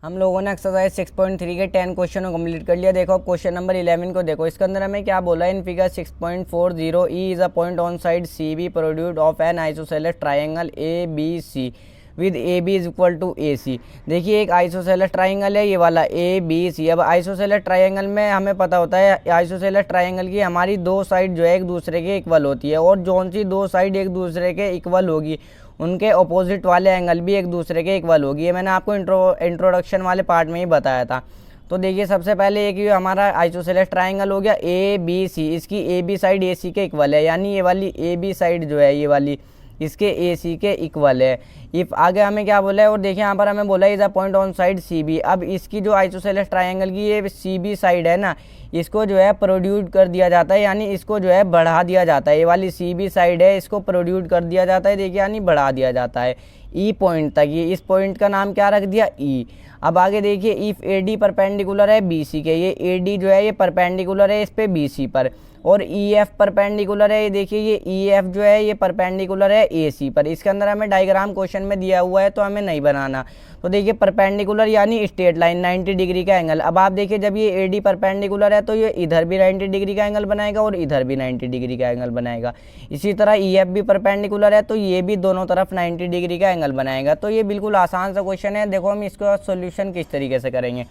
हम लोगों ने एक्सरसाइज 6.3 के 10 क्वेश्चन को कंप्लीट कर लिया। देखो क्वेश्चन नंबर 11 को देखो, इसके अंदर हमें क्या बोला है। In figure 6.40 E is a point on side C B produced of an isosceles triangle A B C with A B is equal to A C. देखिए एक आइसोसेलेस ट्राइंगल है ये वाला ए बी सी। अब आइसोसेलेस ट्राइंगल में हमें पता होता है आइसोसेलेस ट्राइंगल की हमारी दो साइड जो है एक दूसरे के इक्वल होती है, और जौन सी दो साइड एक दूसरे के इक्वल होगी उनके अपोजिट वाले एंगल भी एक दूसरे के इक्वल होगी। ये मैंने आपको इंट्रोडक्शन वाले पार्ट में ही बताया था। तो देखिए सबसे पहले एक ये हमारा आइसोसेलेस ट्राइंगल हो गया ए बी सी, इसकी ए बी साइड ए सी के इक्वल है, यानी ये वाली ए बी साइड जो है ये वाली इसके ए सी के इक्वल है। इफ आगे हमें क्या बोला है, और देखिए यहाँ पर हमें बोला है is a point on side C B. अब इसकी जो आइसोसेलेस ट्राइंगल की ये सी बी साइड है ना, इसको जो है प्रोड्यूस कर दिया जाता है, यानी इसको जो है बढ़ा दिया जाता है। ये वाली सी बी साइड है, इसको प्रोड्यूस कर दिया जाता है, देखिए यानी बढ़ा दिया जाता है ई पॉइंट तक। ये इस पॉइंट का नाम क्या रख दिया ई। अब आगे देखिए इफ ए डी परपेंडिकुलर है बी सी के, ये ए डी जो है ये परपेंडिकुलर है इस पे बी सी पर, और ई एफ परपेंडिकुलर है, ये देखिए ये ई एफ जो है ये परपेंडिकुलर है ए सी पर। इसके अंदर हमें डायग्राम क्वेश्चन में दिया हुआ है तो हमें नहीं बनाना। तो देखिए परपेंडिकुलर यानी स्ट्रेट लाइन 90 डिग्री का एंगल। अब आप देखिए जब ये ए डी परपेंडिकुलर है तो ये इधर भी 90 डिग्री का एंगल बनाएगा और इधर भी 90 डिग्री का एंगल बनाएगा। इसी तरह ई एफ भी परपेंडिकुलर है तो ये भी दोनों तरफ 90 डिग्री का एंगल बनाएगा। तो ये बिल्कुल आसान सा क्वेश्चन है। देखो हम इसका सोल्यूशन किस तरीके से करेंगे।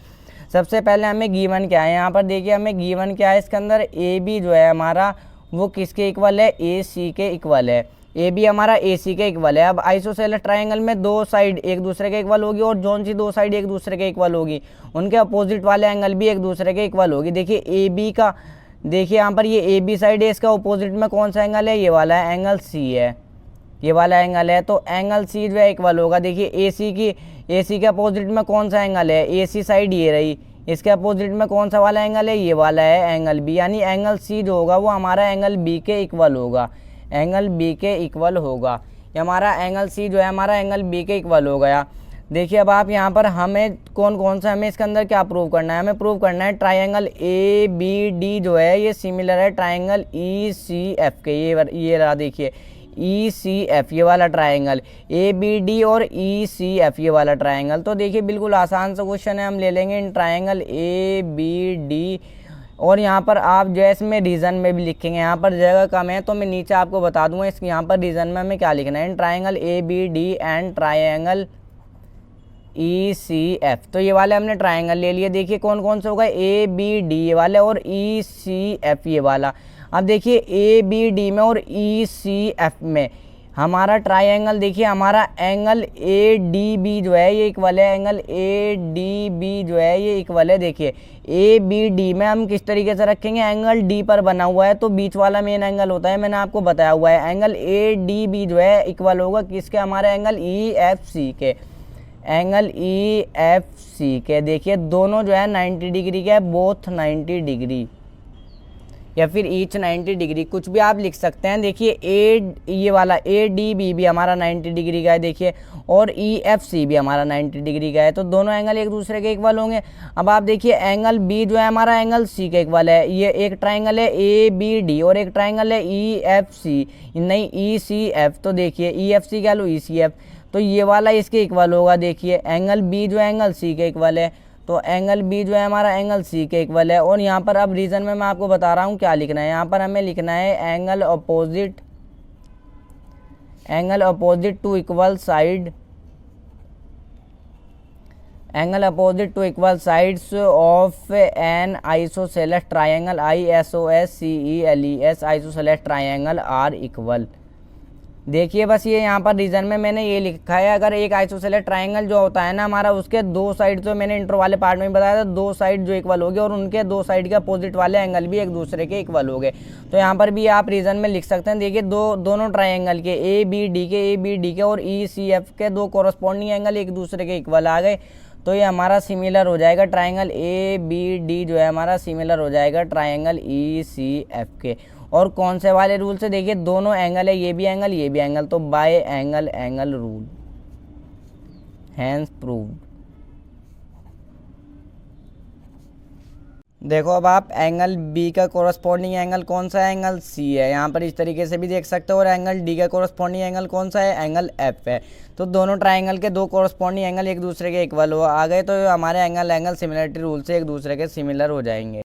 सबसे पहले हमें गिवन क्या है, यहाँ पर देखिए हमें गिवन क्या है, इसके अंदर ए बी जो है हमारा वो किसके इक्वल है, ए सी के इक्वल है। ए बी हमारा ए सी के इक्वल है। अब आइसोसेलेस ट्राइंगल में दो साइड एक दूसरे के इक्वल होगी, और जौन सी दो साइड एक दूसरे के इक्वल होगी उनके अपोजिट वाले एंगल भी एक दूसरे के इक्वल होगी। देखिए ए बी का, देखिए यहाँ पर ये ए बी साइड है, इसका अपोजिट में कौन सा एंगल है, ये वाला है, एंगल सी है, ये वाला एंगल है। तो एंगल सी जो है इक्वल होगा। देखिए ए सी के अपोजिट में कौन सा एंगल है, ए सी साइड ये रही, इसके अपोजिट में कौन सा वाला एंगल है, ये वाला है, एंगल बी। यानी एंगल सी जो होगा वो हमारा एंगल बी के इक्वल होगा, एंगल बी के इक्वल होगा। ये हमारा एंगल सी जो है हमारा एंगल बी के इक्वल हो गया। देखिए अब आप यहाँ पर हमें कौन सा हमें इसके अंदर क्या प्रूव करना है, हमें प्रूव करना है ट्राइंगल ए बी डी जो है ये सिमिलर है ट्राइंगल ई सी एफ के। ये रहा देखिए ई सी एफ, ये वाला ट्राइंगल ए बी डी और ई सी एफ, ये वाला ट्राइंगल। तो देखिए बिल्कुल आसान सा क्वेश्चन है। हम ले लेंगे in triangle A B D, और यहाँ पर आप जो है इसमें रीजन में भी लिखेंगे, यहाँ पर जगह कम है तो मैं नीचे आपको बता दूंगा इसके यहाँ पर रीजन में हमें क्या लिखना है। In triangle A B D and triangle E C F, तो ये वाले हमने ट्राइंगल ले लिए। देखिए कौन कौन से होगा, ए बी डी ये वाले और ई सी एफ ये वाला। अब देखिए ए बी डी में और ई सी एफ में हमारा ट्राइंगल, देखिए हमारा एंगल ए डी बी जो है ये इक्वल है, एंगल ए डी बी जो है ये इक्वल है। देखिए ए बी डी में हम किस तरीके से रखेंगे, एंगल डी पर बना हुआ है तो बीच वाला मेन एंगल होता है, मैंने आपको बताया हुआ है। एंगल ए डी बी जो है इक्वल होगा किसके, हमारे एंगल ई एफ सी के, एंगल ई एफ सी के। देखिए दोनों जो है 90 डिग्री के, बोथ 90 डिग्री या फिर ईच 90 डिग्री, कुछ भी आप लिख सकते हैं। देखिए ये वाला ए डी बी भी हमारा 90 डिग्री का है देखिए, और ई एफ सी भी हमारा 90 डिग्री का है, तो दोनों एंगल एक दूसरे के इक्वल होंगे। अब आप देखिए एंगल बी जो है हमारा एंगल सी के इक्वल है। ये एक ट्राइंगल है ए बी डी और एक ट्राइंगल है ई एफ सी, नहीं ई सी एफ। तो देखिए ई एफ सी क्या लो, ई सी एफ, तो ये वाला इसके इक्वल होगा। देखिए एंगल बी जो है एंगल सी के इक्वल है, तो एंगल बी जो है हमारा एंगल सी के इक्वल है। और यहाँ पर अब रीजन में मैं आपको बता रहा हूँ क्या लिखना है। यहाँ पर हमें लिखना है angle opposite to equal side, angle opposite to equal sides of an isosceles triangle I S O S C E L E S isosceles triangle are equal. देखिए बस ये यहाँ पर रीजन में मैंने ये लिखा है, अगर एक आइसोसेलेस ट्राइंगल जो होता है ना हमारा, उसके दो साइड, जो मैंने इंट्रो वाले पार्ट में बताया था, दो साइड जो इक्वल हो गए और उनके दो साइड के अपोजिट वाले एंगल भी एक दूसरे के इक्वल हो गए, तो यहाँ पर भी आप रीजन में लिख सकते हैं। देखिए दोनों ट्राइंगल के ए बी डी के और ई सी एफ के दो कोरस्पॉन्डिंग एंगल एक दूसरे के इक्वल आ गए, तो ये हमारा सिमिलर हो जाएगा ट्राइंगल ए बी डी जो है हमारा सिमिलर हो जाएगा ट्राइंगल ई सी एफ के। और कौन से वाले रूल से, देखिए दोनों एंगल है, ये भी एंगल, तो by angle rule, hence proved. देखो अब आप एंगल बी का कोरस्पॉन्डिंग एंगल कौन सा है, एंगल सी है। यहाँ पर इस तरीके से भी देख सकते हो। और एंगल डी का कोरस्पॉन्डिंग एंगल कौन सा है, एंगल एफ है। तो दोनों ट्राइंगल के दो कोरस्पॉन्डिंग एंगल एक दूसरे के इक्वल हो आ गए, तो हमारे एंगल सिमिलरिटी रूल से एक दूसरे के सिमिलर हो जाएंगे।